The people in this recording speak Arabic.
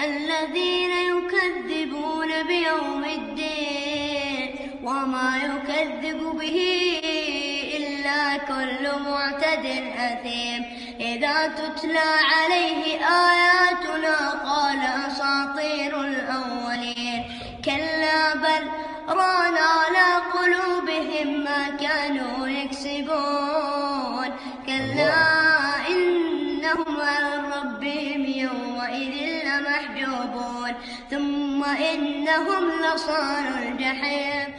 الذين يكذبون بيوم الدين وما يكذب به إلا كل معتد أثيم إذا تتلى عليه آياتنا قال أساطير الأولين كلا بل ران على قلوبهم ما كانوا يكسبون كلا إنهم عن ربهم يومئذ لمحجوبون ثم إنهم لصالو الجحيم